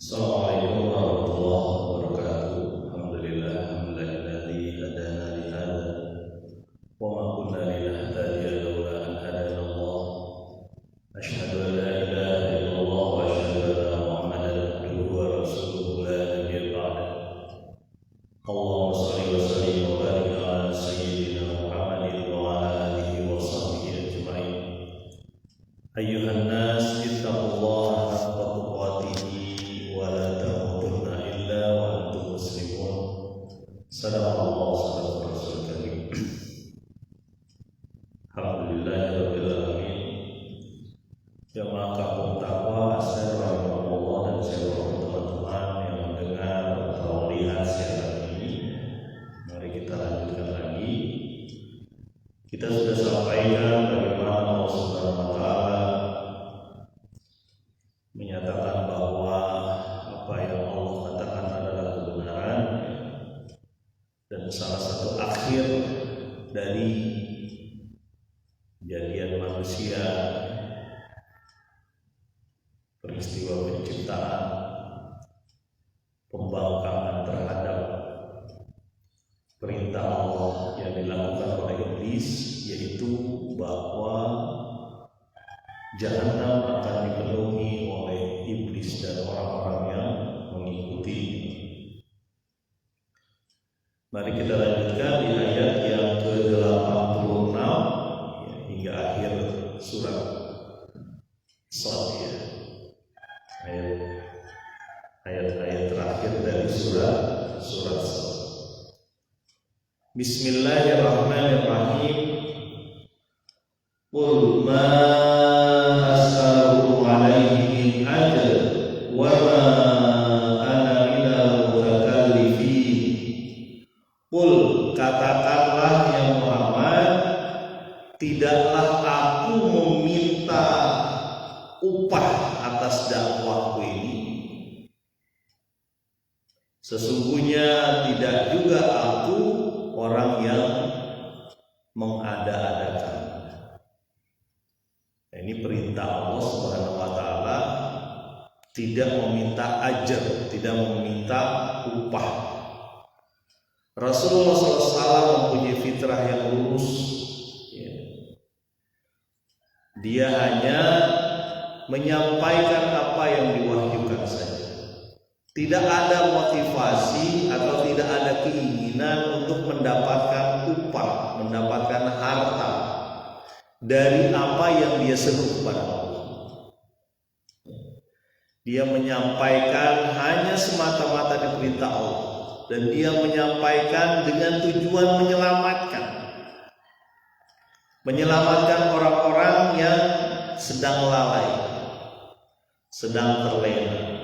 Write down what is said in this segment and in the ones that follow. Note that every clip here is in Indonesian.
Assalamualaikum warahmatullahi wabarakatuh. Alhamdulillah hamdalilladzi hadana li hadza wa ma kunna linahtadiya laula an hadana Allah. Asyhadu an la ilaha illallah wa asyhadu anna Muhammadan abduhu wa rasuluhu la nabiyya ba'da. Allahumma shalli wa sallim wa barik ala sayyidina Muhammadin wa ala alihi wa sahbihi ajma'in. Ayyuhan nas ittaqullaha haqqa tuqatih wa la tamutunna illa wa antum muslimun. Sadaqallahu sadaqal rasul karim. Alhamdulillahirabbil alamin. Jamaah kampung takwa, saya rahimahullah dan saya teman-teman yang mendengar atau melihat siaran ini. Mari kita lanjutkan lagi. Kita sudah sampaikan bagaimana Allah Subhanahu wa taala menyatakan bahwa apa yang Allah katakan adalah kebenaran, dan salah satu akhir dari kejadian manusia, peristiwa penciptaan, pembangkangan terhadap perintah Allah yang dilakukan oleh iblis, yaitu bahwa Jahannam akan dipenuhi oleh iblis dan orang-orang yang mengikuti. Mari kita lanjutkan di ayat yang ke-86 hingga akhir surat Shad, ayat-ayat terakhir dari surat Shad. Bismillahirrahmanirrahim. Qul ma as'alukum alaihi min ajr wa ma ana minal mutakallifin. Qul, katakanlah ya Muhammad, tidaklah aku meminta upah atas dakwahku ini. Sesungguhnya tidak juga aku orang yang mengada-adakan. Ini perintah Allah Subhanahu wa taala, tidak meminta ajar, tidak meminta upah. Rasulullah SAW mempunyai fitrah yang lurus. Dia hanya menyampaikan apa yang diwahyukan saja. Tidak ada motivasi atau tidak ada keinginan untuk mendapatkan upah, mendapatkan harta dari apa yang dia seru kepada Allah. Dia menyampaikan hanya semata-mata diperintah Allah, dan dia menyampaikan dengan tujuan menyelamatkan orang-orang yang sedang lalai, sedang terlena.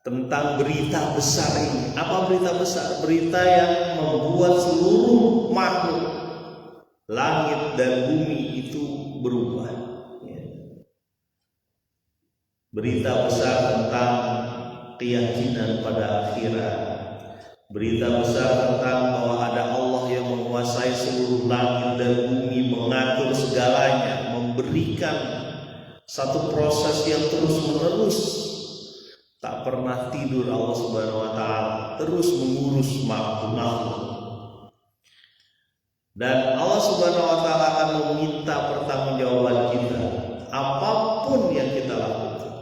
Tentang berita besar ini. Apa berita besar? Berita yang membuat seluruh makhluk langit dan bumi itu berubah. Berita besar tentang keyakinan pada akhirat. Berita besar tentang bahwa ada Allah yang menguasai seluruh langit dan bumi, mengatur segalanya, memberikan satu proses yang terus-menerus. Tak pernah tidur Allah Subhanahu wa taala, terus mengurus makhluk. Dan Allah Subhanahu wa taala akan meminta pertanggungjawaban kita apapun yang kita lakukan.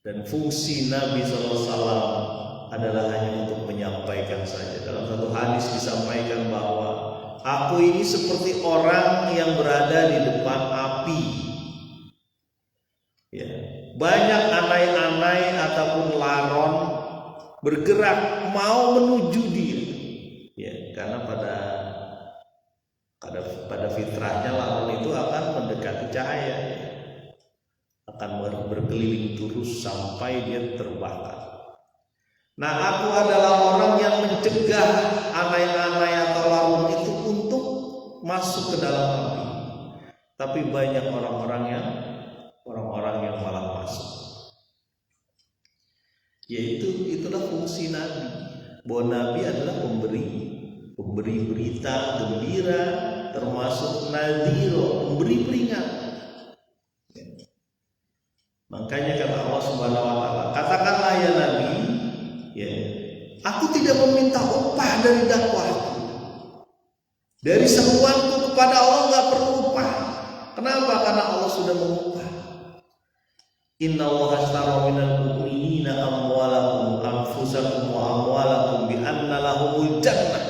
Dan fungsi Nabi SAW adalah hanya untuk menyampaikan saja. Dalam satu hadis disampaikan bahwa aku ini seperti orang yang berada di depan api. Banyak anai-anai ataupun laron bergerak mau menuju dia. Karena pada fitrahnya laron itu akan mendekati cahaya, akan berkeliling terus sampai dia terbakar. Nah, aku adalah orang yang mencegah anai-anai atau laron itu untuk masuk ke dalam api. Tapi banyak orang-orang yang malah masuk. Itulah fungsi Nabi. Bahwa Nabi adalah pemberi berita gembira, termasuk nadhir, memberi peringatan. Makanya kata Allah Subhanahu wa taala, katakanlah ya Nabi, ya, aku tidak meminta upah dari dakwahku. Dari seruanku kepada Allah enggak perlu upah. Kenapa? Karena Allah sudah mengupah. Inna Allah ashtara minal mu'minina amwalakum anfusakum wa amwalakum bi anna lahumul jannah.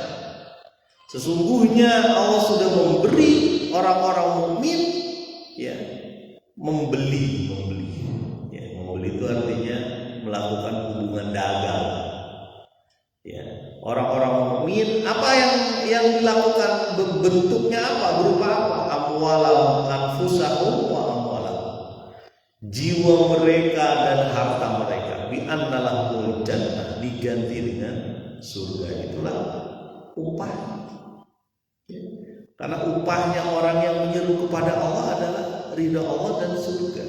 Sesungguhnya Allah sudah memberi orang-orang mukmin, ya, membeli. Membeli itu artinya melakukan hubungan dagang. Ya, orang-orang mukmin apa yang dilakukan, bentuknya apa, berupa apa? Amwalahum anfusahum wa amwalahum, jiwa mereka dan harta mereka, bi annalahumul jannah, diganti dengan surga. Itulah upah. Ya. Karena upahnya orang yang menyeru kepada Allah adalah ridha Allah dan surga.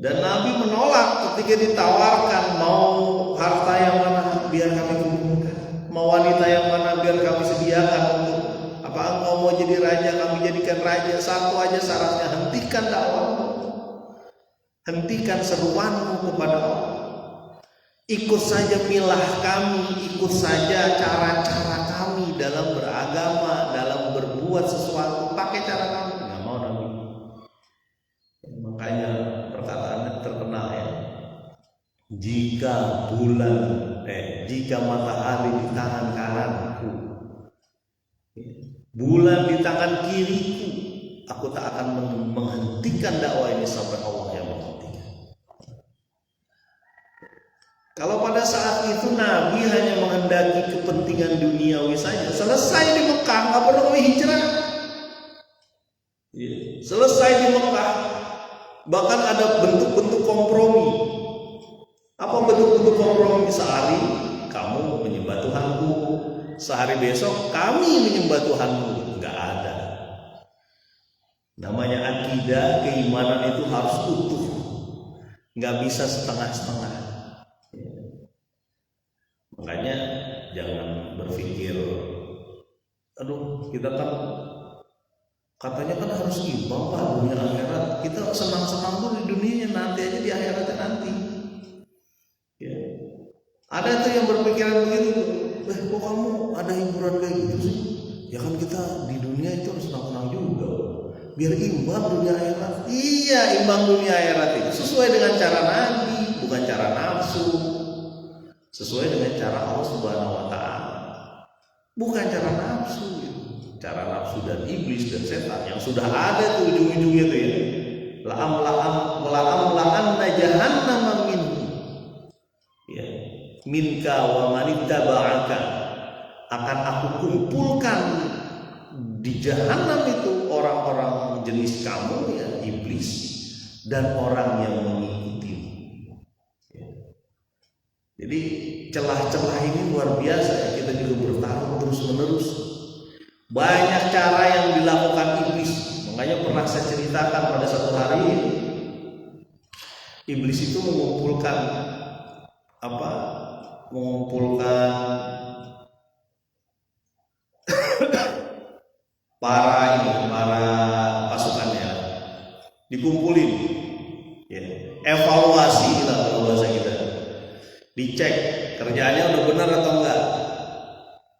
Dan Nabi menolak ketika ditawarkan, mau harta yang mana biar kami kumpulkan, mau wanita yang mana biar kami sediakan untuk apa, engkau mau jadi raja kami jadikan raja. Satu aja syaratnya, hentikan dakwahmu, hentikan seruanmu kepada Allah, ikut saja milah kami, ikut saja cara-cara kami dalam beragama, dalam berbuat sesuatu, pakai cara kami. Nggak mau Nabi. Makanya perkataannya terkenal, ya, jika matahari di tangan kananku, bulan di tangan kiriku, aku tak akan menghentikan dakwah ini sampai Allah yang menghentikan. Kalau pada saat itu Nabi hanya menghendaki kepentingan duniawi saja, selesai di Mekah, nggak perlu hijrah. Selesai di Mekah, bahkan ada bentuk-bentuk kompromi. Apa bentuk-bentuk kompromi? Sehari kamu menyembah Tuhanku, sehari besok kami menyembah Tuhanmu. Enggak ada. Namanya akidah, keimanan itu harus utuh, nggak bisa setengah-setengah. Makanya jangan berpikir, aduh, kita kan katanya kan harus imbang Pak, dunia akhirat. Kita senang-senang dulu di dunianya, nanti aja di akhiratnya nanti. Ya. Ada tuh yang berpikiran begitu. Kok kamu ada hiburan kayak gitu sih? Ya kan kita di dunia itu harus senang-senang juga, biar imbang dunia akhirat. Iya, imbang dunia akhirat itu sesuai dengan cara Nabi, bukan cara nafsu. Sesuai dengan cara Allah Subhanahu wa taala, bukan cara nafsu. Cara nafsu dan iblis dan setan yang sudah ada tuh ujung-ujungnya tuh, ya. La'am jahannam minhu, ya, minka wa manittaba'aka, akan aku kumpulkan di jahanam itu orang-orang jenis kamu, ya, iblis, dan orang yang mengikuti. Ya. Jadi celah-celah ini luar biasa, ya. Kita juga bertarung terus-menerus. Banyak cara yang dilakukan iblis. Makanya pernah saya ceritakan pada satu hari, iblis itu mengumpulkan apa? Mengumpulkan para pasukannya, dikumpulin, ya, evaluasi lah kalau bahasa kita, dicek kerjaannya udah benar atau enggak.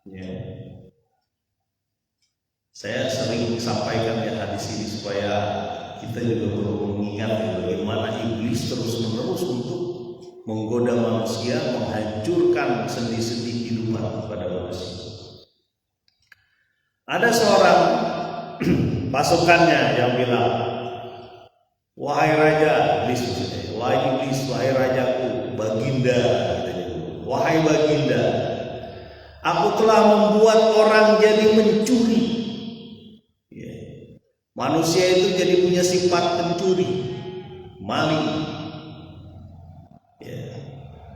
Ya. Saya sering sampaikan, ya, hadis ini supaya kita juga perlu mengingat bagaimana iblis terus-menerus untuk menggoda manusia, menghancurkan sendi-sendi kehidupan pada manusia. Ada seorang pasukannya yang bilang, wahai raja iblis, wahai iblis, wahai rajaku, baginda, wahai baginda, aku telah membuat orang jadi mencuri. Manusia itu jadi punya sifat pencuri, maling. Ya.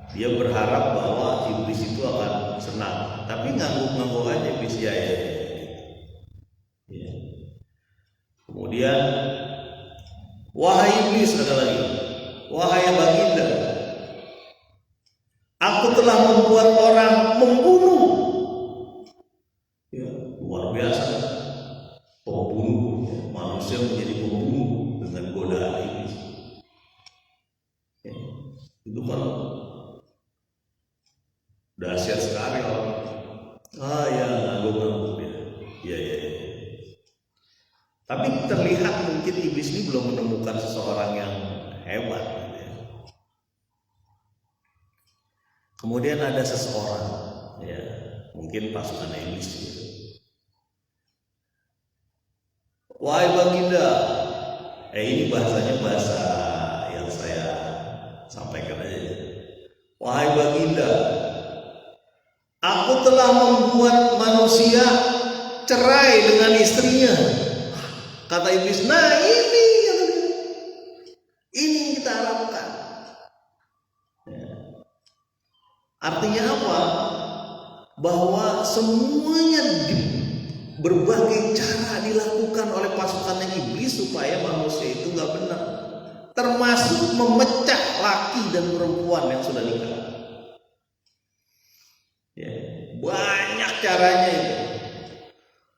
Dia berharap bahwa iblis itu akan senang, tapi ngangguk-ngangguk aja iblis, ya. Ya. Kemudian, wahai iblis, ada lagi, wahai baginda, aku telah membuat orang membunuh. Ya, luar biasa. Pembunuh, ya. Manusia menjadi pembunuh dengan godaan iblis. Itu kan dahsyat sekali orang. Ya ngangguk dia. Ya. Tapi terlihat mungkin iblis ini belum menemukan seseorang yang hebat. Kemudian ada seseorang, ya mungkin pasukan iblis gitu. Wahai baginda, ini bahasanya bahasa yang saya sampaikan aja. Wahai baginda, aku telah membuat manusia cerai dengan istrinya. Kata iblis, nah ini yang kita harapkan. Artinya apa? Bahwa semuanya berbagai cara dilakukan oleh pasukan iblis supaya manusia itu nggak benar, termasuk memecah laki dan perempuan yang sudah nikah. Ya, banyak caranya itu.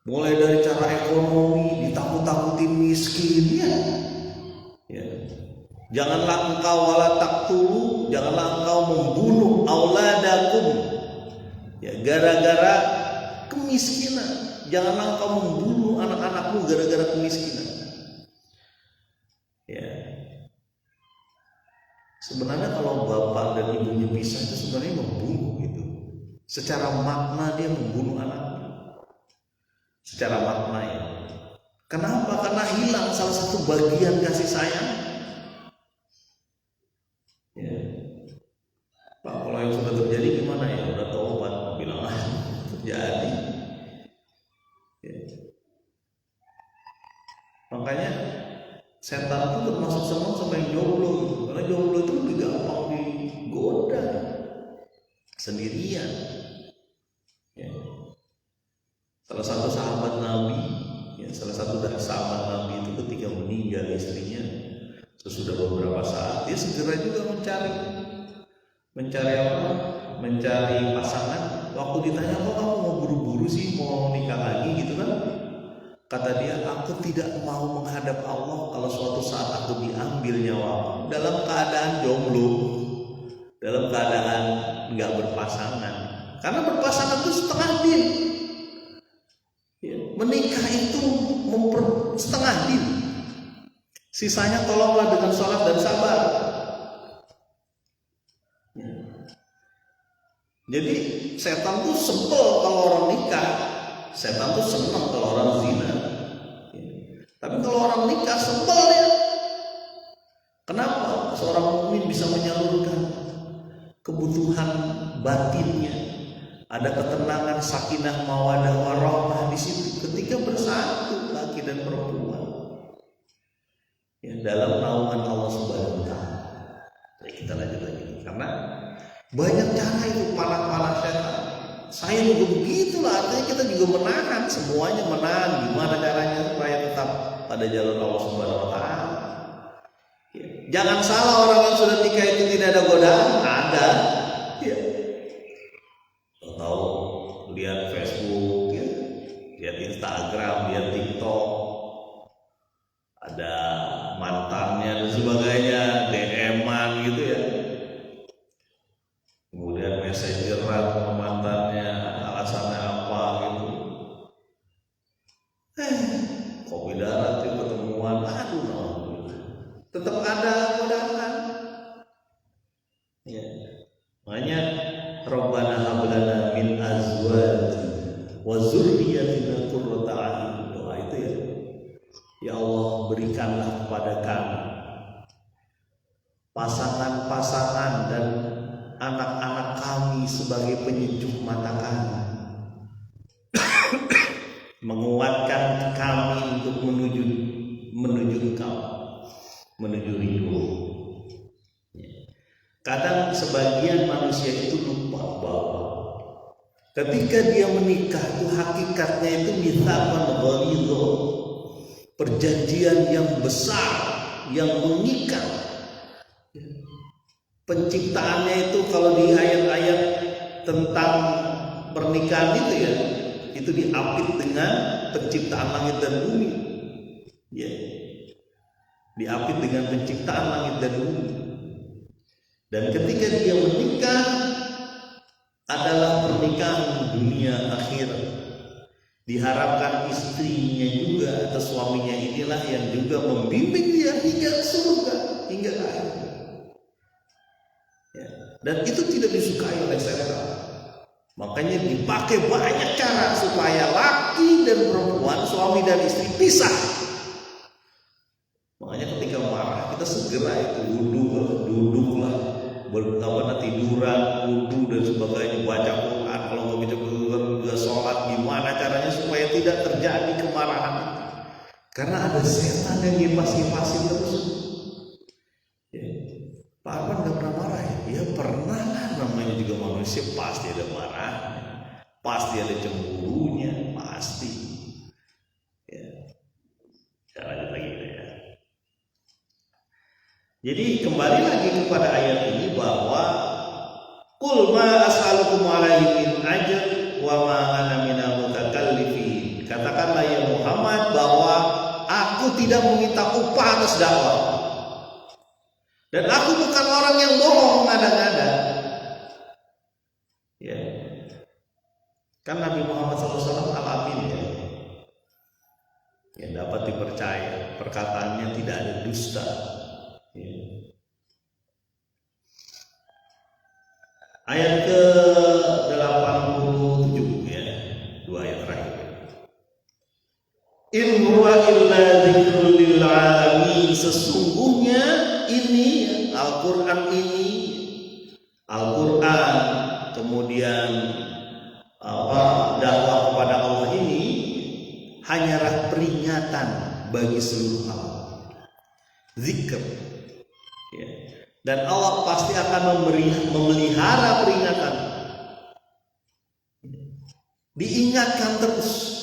Mulai dari cara ekonomi, ditakut-takutin miskin, ya. Janganlah engkau wala taqtulu, janganlah engkau membunuh auladakum. Ya, gara-gara kemiskinan. Janganlah engkau membunuh anak-anakmu gara-gara kemiskinan. Ya. Sebenarnya kalau bapak dan ibunya pisah itu sebenarnya membunuh itu. Secara makna dia membunuh anaknya. Secara makna ya. Kenapa? Karena hilang salah satu bagian kasih sayang. Ya. Pak, kalau yang sudah terjadi gimana ya? Udah tobat, bilang terjadi. Ya. Makanya setan itu termasuk senang sama yang jomblo, karena jomblo itu lebih gampang digoda sendirian. Ya. Salah satu sahabat Nabi, salah satu dari sahabat Nabi itu ketika meninggal istrinya, sesudah beberapa saat dia segera juga mencari apa? Mencari pasangan. Waktu ditanya, kok kamu mau buru-buru sih mau nikah lagi gitu kan? Kata dia, aku tidak mau menghadap Allah kalau suatu saat aku diambil nyawa dalam keadaan jomblo, dalam keadaan nggak berpasangan. Karena berpasangan itu setengah din. Ya, menikah itu setengah din. Sisanya tolonglah dengan sholat dan sabar. Ya. Jadi setan tuh sebel kalau orang nikah. Setan tuh senang kalau orang zina. Tapi kalau orang nikah sebel ya. Kenapa? Seorang mukmin bisa menyalurkan kebutuhan batinnya. Ada ketenangan, sakinah, mawadah, warahmah di situ ketika bersatu laki dan perempuan. Ya, dalam naungan Allah Subhanahu wa taala. Kita lanjut lagi karena banyak cara itu panah-panah setan. Saya juga begitulah, artinya kita juga menahan, semuanya menahan. Gimana caranya supaya tetap pada jalur Allah Subhanahu wa taala. Ya. Jangan salah, orang yang sudah nikah itu tidak ada godaan, ada. Ya. Tahu, lihat Facebook, ya. Lihat Instagram, lihat TikTok, ada mantannya dan sebagainya, DM-an gitu ya. Kemudian messengeran sama mantannya, alasannya apa gitu. Kopi darat itu ketemuan, tetap ada godaan. Ya. Makanya Rabbana hab lana min azwajina wa dzurriyyatina qurrata a'yun. Doa itu ya. Ya Allah, berikanlah kepada kami pasangan-pasangan dan anak-anak kami sebagai penyejuk mata kami, menguatkan kami untuk menuju Engkau, menuju ridho. Kadang sebagian manusia itu lupa bahwa ketika dia menikah itu hakikatnya itu mitsaqan ghalidha, perjanjian yang besar yang mengikat. Penciptaannya itu kalau di ayat-ayat tentang pernikahan itu ya, itu diapit dengan penciptaan langit dan bumi. Ya. Diapit dengan penciptaan langit dan bumi. Dan ketika dia menikah adalah pernikahan dunia akhirat. Diharapkan istrinya juga atau suaminya inilah yang juga membimbing dia hingga surga, hingga akhir. Ya. Dan itu tidak disukai oleh setan. Makanya dipakai banyak cara supaya laki dan perempuan, suami dan istri pisah. Makanya ketika marah kita segera itu duduklah, tiduran, wudhu dan sebagainya, baca Quran. Kalau nggak bisa juga sholat, gimana caranya supaya tidak terjadi kemarahan? Karena ada setan yang ngipas-ngipasin terus. Ya. Pak Arman nggak pernah marah ya? Ya pernah lah, namanya juga manusia, pasti ada marahnya, pasti ada cemburunya, pasti. Ya. Saya lanjut lagi ya. Jadi kembali lagi kepada ayat ini bahwa qul ma as'alukum alaihi min ajr wa ma ana minal mutakallifin. Katakanlah ya Muhammad bahwa aku tidak meminta upah atas dakwah. Dan aku bukan orang yang bohong mengada-ngada. Ya. Kan Nabi Muhammad SAW al-amin ya. Yang dapat dipercaya, perkataannya tidak ada dusta. Ya. Ayat ke-87 ya, 2 ayat terakhir. In huwa illa dzikrul lil alamin. Sesungguhnya ini Al-Qur'an ini, Al-Qur'an kemudian dakwah kepada Allah ini hanyalah peringatan bagi seluruh alam. Zikr. Ya. Dan Allah pasti akan memelihara peringatan. Diingatkan terus.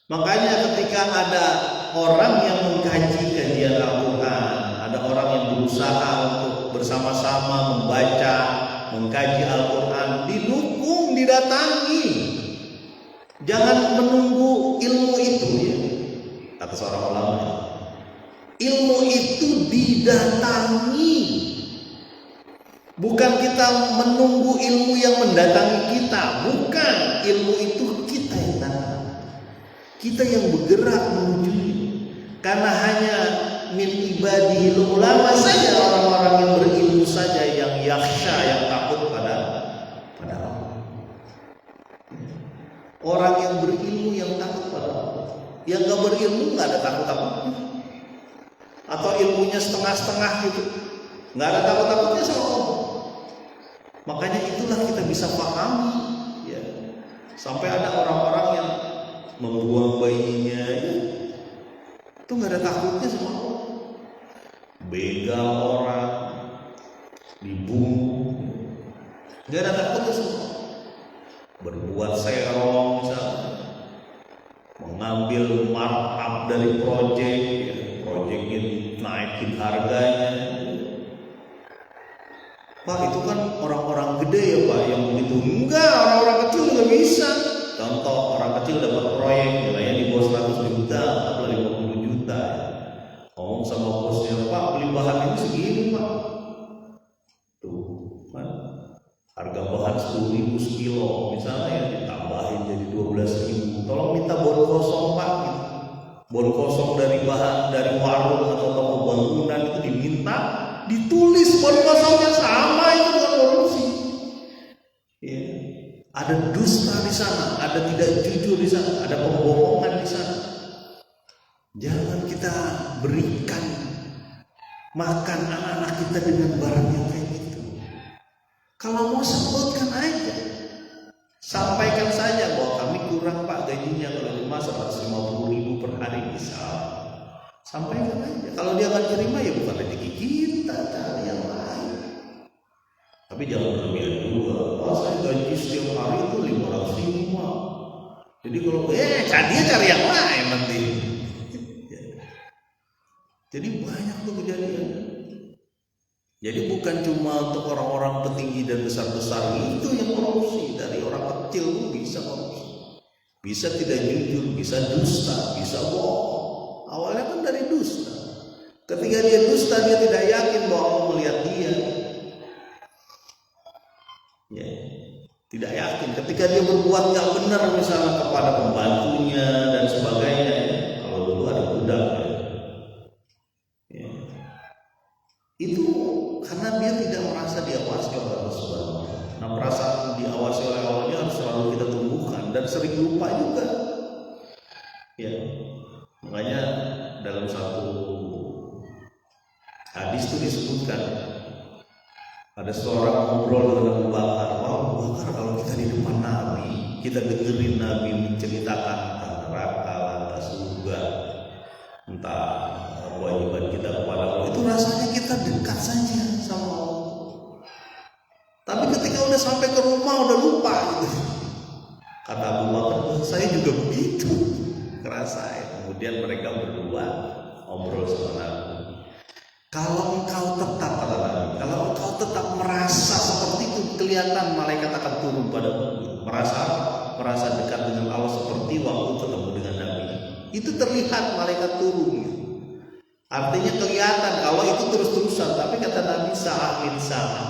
Makanya ketika ada orang yang mengkaji kajian Al-Quran, ada orang yang berusaha untuk bersama-sama membaca, mengkaji Al-Quran, didukung, didatangi. Jangan menunggu ilmu itu ya. Kata seorang ulama, ilmu itu didatangi. Bukan kita menunggu ilmu yang mendatangi kita. Bukan, ilmu itu kita yang datang. Kita yang bergerak menuju. Karena hanya min ibadihil ulama saja, orang-orang yang berilmu saja, yang yakhsha, yang takut pada Allah. Orang yang berilmu yang takut pada Allah. Yang gak berilmu gak ada takut-takutnya. Atau ilmunya setengah-setengah gitu, nggak ada takut-takutnya sama Allah. Makanya itulah kita bisa pahami ya. Sampai ada orang-orang yang membuang bayinya ya, itu nggak ada takutnya sama Allah. Begal orang, dibunuh, nggak ada takutnya sama Allah. Berbuat serong misalnya, mengambil markup dari proyek ya. Proyeknya dinaikin harganya. Pak, itu kan orang-orang gede ya Pak yang begitu. Enggak, orang-orang kecil juga bisa. Contoh, orang kecil dapat proyek nilainya di bawah 100 juta atau 50 juta. Ngomong sama bosnya, Pak beli bahan ini segini Pak. Tuh kan, harga bahan 10.000 sekilo misalnya ya, ditambahin jadi 12.000. Tolong minta bon kosong Pak gitu. Bon kosong dari bahan, dari warung atau toko bangunan itu diminta, ditulis bon kosongnya sama, itu bukan korupsi. Ya. Ada dusta di sana, ada tidak jujur di sana, ada pembohongan di sana. Jangan kita berikan makan anak-anak kita dengan barang yang kayak gitu. Kalau mau sebutkan aja, sampaikan saja bahwa kami kurang Pak gajinya, kalau cuma 150.000 per hari bisa. Sampaikan aja. Kalau dia akan terima ya bukan rezeki kita, cari yang lain. Tapi jangan berlebihan juga. Oh, saya gaji setiap hari itu 500.000 Pak. Jadi kalau dia cari yang lain nanti. Jadi banyak tuh kejadian. Jadi bukan cuma untuk orang-orang petinggi dan besar-besar itu yang korupsi. Dari orang kecil pun bisa korupsi. Bisa tidak jujur, bisa dusta, bisa bohong. Awalnya kan dari dusta. Ketika dia dusta, dia tidak yakin bahwa Allah melihat dia. tidak yakin. Ketika dia berbuat nggak benar misalnya kepada pembantunya dan sebagainya, ya. Kalau dulu ada budak, ya. Itu karena dia tidak merasa diawasi oleh Allah Subhanahu wa Ta'ala. Nah, perasaan diawasi oleh Allah ini harus selalu kita tumbuhkan dan sering lupa juga. Ya, makanya dalam satu hadis itu disebutkan ada seorang ngobrol dengan Abu Bakar. Abu Bakar, kalau kita di depan Nabi, kita dengerin Nabi menceritakan tentang neraka, lantas surga, entah kewajiban kita kepada Allah, itu rasanya kita dekat saja sama Allah. Tapi ketika udah sampai ke rumah udah lupa gitu. Kata Abu Bakar, saya juga begitu ngerasain. Kemudian mereka berdua ngobrol sama Nabi. Kalau engkau tetap, kata Nabi, kalau engkau tetap merasa seperti itu, kelihatan malaikat akan turun padamu. Merasa dekat dengan Allah seperti waktu ketemu dengan Nabi. Itu terlihat malaikat turun. Artinya kelihatan kalau itu terus-terusan. Tapi kata Nabi, sa'atin sa'a,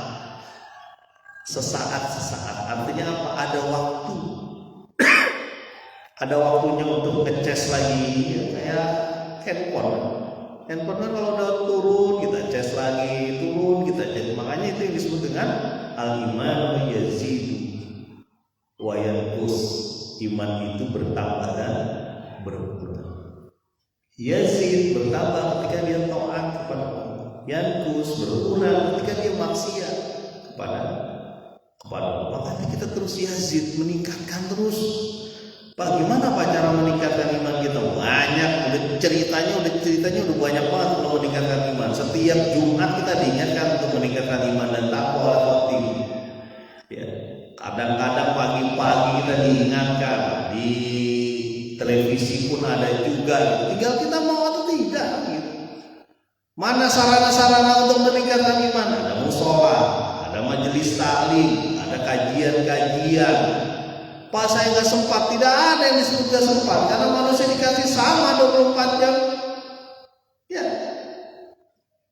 sesaat. Artinya apa? Ada waktu. Ada waktunya untuk ngecas lagi, ya, kayak handphone kan kalau udah turun kita cas lagi, turun kita cas. Makanya itu yang disebut dengan al-iman yazidu wa yanqus. Iman itu bertambah dan berkurang. Yazid bertambah ketika dia taat kepada Allah, yanqus berkurang ketika dia maksiat kepada Allah. Makanya kita terus yazid, meningkatkan terus. Pak, gimana Pak cara meningkatkan iman kita? Banyak, udah ceritanya udah banyak banget untuk meningkatkan iman. Setiap Jumat kita diingatkan untuk meningkatkan iman dan takwa oleh khotib. Ya, kadang-kadang pagi-pagi kita diingatkan, di televisi pun ada juga. Tinggal kita mau atau tidak. Gitu. Mana sarana-sarana untuk meningkatkan iman? Ada musola, ada majelis taklim, ada kajian-kajian. Pak, saya nggak sempat. Tidak ada yang disebut nggak sempat, karena manusia dikasih sama 24 jam. Ya,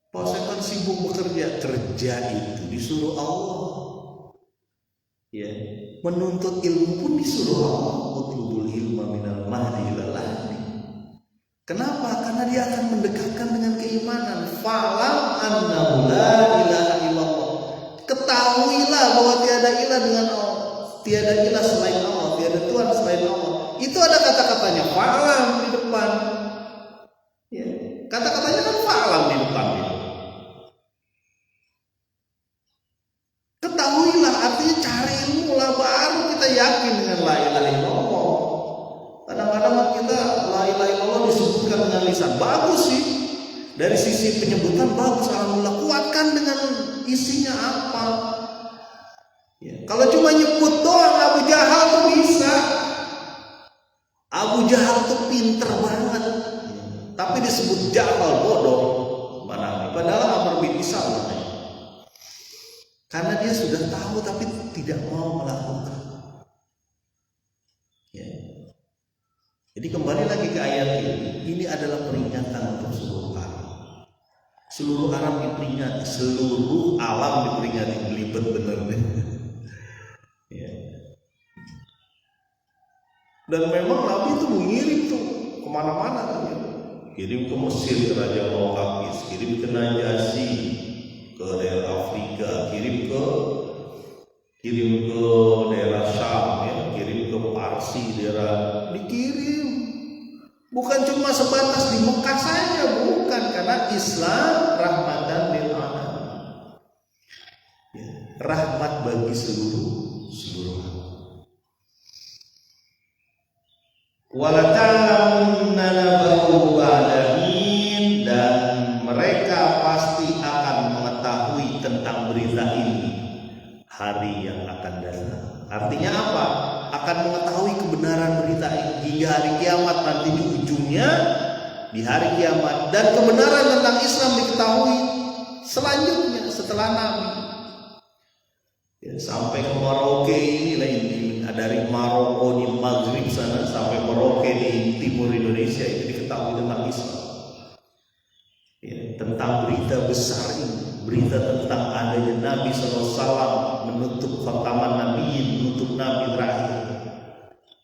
Pak, saya kan sibuk bekerja. Kerja itu disuruh Allah. Ya, menuntut ilmu pun disuruh Allah. Utlubul ilma minal mahdi ilal lahdi. Kenapa? Karena dia akan mendekatkan dengan keimanan. Fa'lam annahu la ilaha illallah. Ketahuilah bahwa tiada ilah dengan Allah. Tiada ilah selain Allah, tiada Tuhan selain Allah. Itu ada kata-katanya fa'lam di depan. Ya. Kata-katanya kan fa'lam di depan. Ketahuilah, artinya cari ilmu lah, baru kita yakin dengan la ilaha illallah. Kadang-kadang kita la ilaha illallah disebutkan dengan lisan, bagus sih. Dari sisi penyebutan bagus, alhamdulillah. Kuatkan dengan isinya apa. Ya. Kalau cuma nyebut doang, Abu Jahal tuh bisa. Abu Jahal tuh pinter banget, tapi disebut jahal, bodoh. Padahal Amr bin Hisam, karena dia sudah tahu tapi tidak mau melakukan. Ya. Jadi kembali lagi ke ayat ini adalah peringatan untuk seluruh Arab. Seluruh Arab diperingati, seluruh alam diperingati. Belibet bener deh. Ya. Dan memang Nabi itu mengirim tuh kemana-mana tuh, ya. Kirim ke Mesir ke Raja Mokakis, kirim ke Najasyi ke daerah Afrika, kirim ke daerah Syam, ya. Kirim ke Parsi, daerah dikirim. Bukan cuma sebatas di Mekah saja, bukan, karena Islam rahmatan lil alamin. Ya, rahmat bagi seluruh. Walata'lamunna nabahu ba'dahin, dan mereka pasti akan mengetahui tentang berita ini hari yang akan datang. Artinya apa? Akan mengetahui kebenaran berita ini hingga hari kiamat nanti di ujungnya, di hari kiamat. Dan kebenaran tentang Islam diketahui selanjutnya setelah Nabi. Ya, sampai ke Merauke ini, dari Maroko di Maghrib sana sampai Merauke di timur Indonesia, itu diketahui tentang Islam. Ya, tentang berita besar ini, berita tentang adanya Nabi SAW menutup khataman Nabi, menutup Nabi terakhir,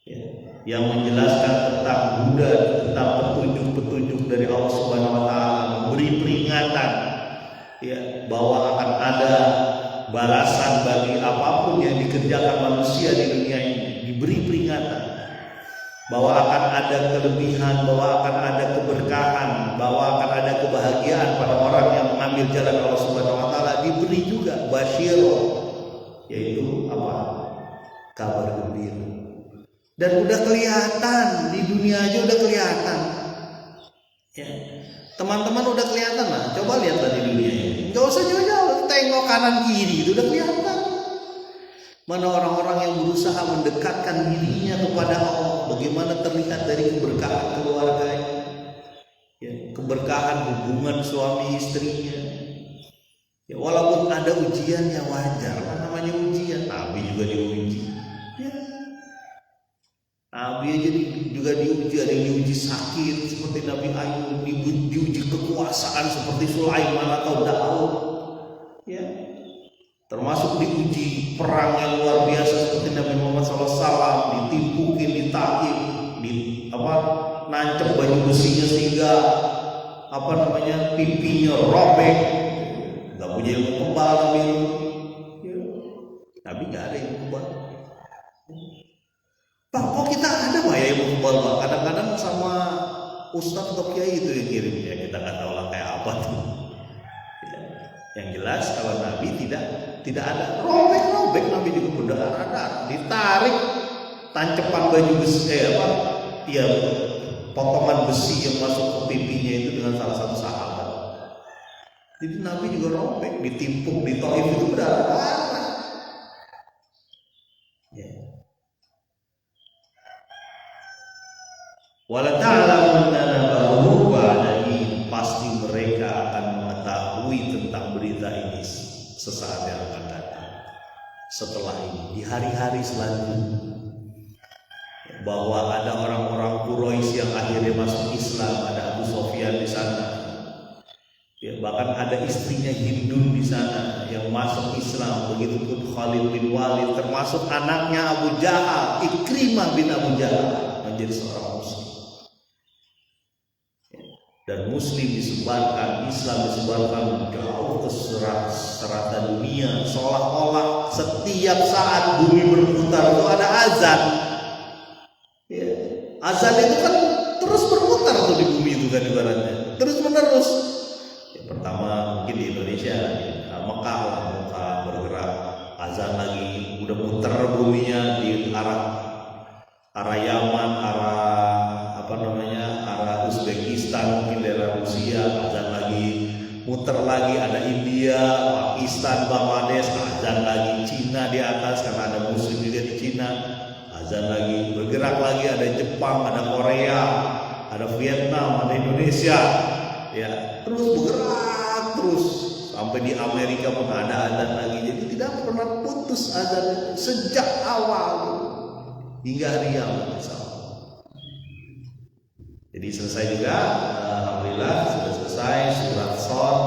ya, yang menjelaskan tentang Buddha, tentang petunjuk-petunjuk dari Allah Subhanahu Wa Taala, memberi peringatan, ya, bahwa akan ada balasan bagi apapun yang dikerjakan manusia di dunia ini, diberi peringatan bahwa akan ada kelebihan, bahwa akan ada keberkahan, bahwa akan ada kebahagiaan pada orang yang mengambil jalan Allah Subhanahu Wa Taala. Diberi juga basyiro, yaitu apa? Kabar gembira. Dan udah kelihatan di dunia aja, udah kelihatan. Ya. Teman-teman udah kelihatan lah. Coba lihat di dunia ini. Gak usah jauh-jauh, tengok kanan kiri itu udah kelihatan. Mana orang-orang yang berusaha mendekatkan dirinya kepada Allah, bagaimana terlihat dari keberkahan keluarganya, ya, keberkahan hubungan suami istrinya. Ya, walaupun ada ujian ya wajar, namanya ujian. Nabi juga diuji. Ya. Nabi aja juga diuji, ada yang diuji sakit seperti Nabi Ayub, diuji kekuasaan seperti Sulaiman atau Daud. Ya. Termasuk diuji perang yang luar biasa seperti Nabi Muhammad SAW, ditimpukin, ditaib, nancep baju besinya sehingga pipinya robek, nggak punya ilmu kebal Nabi. Ya. Nabi nggak ada ilmu kebal. Pak, kok kita ada Pak ya ilmu kebal Pak? Kadang-kadang sama ustadz atau kiai itu yang kirim, ya kita nggak tahu lah kayak apa tuh. Yang jelas kalau Nabi tidak ada robek Nabi juga berdarah, ditarik tancepan baju besi, potongan besi yang masuk ke pipinya itu dengan salah satu sahabat. Jadi Nabi juga robek, ditimpuk di Taif itu berdarah. Ya. Wala ta'lamunna nabahu ba'dahi, pasti mereka akan mengetahui tentang berita ini sesaat yang akan datang. Setelah ini, di hari-hari selanjutnya, bahwa ada orang-orang Quraisy yang akhirnya masuk Islam, ada Abu Sufyan di sana. Ya, bahkan ada istrinya Hindun di sana yang masuk Islam, begitu pun Khalid bin Walid, termasuk anaknya Abu Jahal, Ikrimah bin Abu Jahal menjadi seorang muslim. Dan muslim disebarkan, Islam disebarkan jauh ke serata dunia, seolah-olah setiap saat bumi berputar itu ada azan. Ya. Azan itu kan terus berputar tuh di bumi itu kan ibaratnya, terus menerus. Ya, pertama mungkin di Indonesia, Mekah bergerak, azan lagi, udah muter buminya di arah Yaman, arah Uzbekistan, mungkin daerah Rusia, azan lagi, muter lagi, ada India, Pakistan, Bangladesh, azan lagi, Cina di atas karena ada muslim juga di Cina, azan lagi, bergerak lagi, ada Jepang, ada Korea, ada Vietnam, ada Indonesia, ya terus bergerak terus sampai di Amerika pun ada azan lagi. Jadi tidak pernah putus azan sejak awal hingga hari kiamat. Jadi selesai juga, alhamdulillah sudah selesai surat Shad.